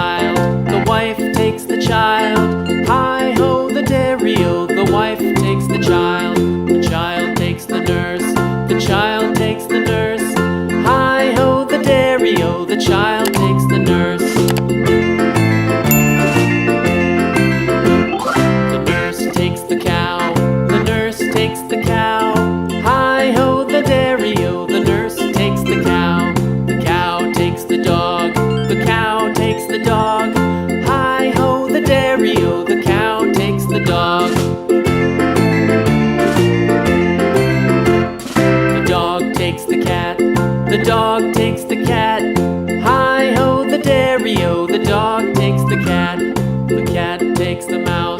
child, the wife takes the child. Hi-ho, the dairy-o, the wife takes the child takes the nurse, the child takes the nurse. Hi-ho, the dairy-o, the child takes the nurse. The nurse takes the cow, the nurse takes the cow. Hi-ho, the dairy-o, the nurse takes the cow. The cow takes the dog, the cow takes the dog. Hi-ho, the dairy-o, the cow takes the dog. The dog takes the cat, the dog takes the cat. Hi-ho, the dairy-o, the dog takes the cat. The cat takes the mouse,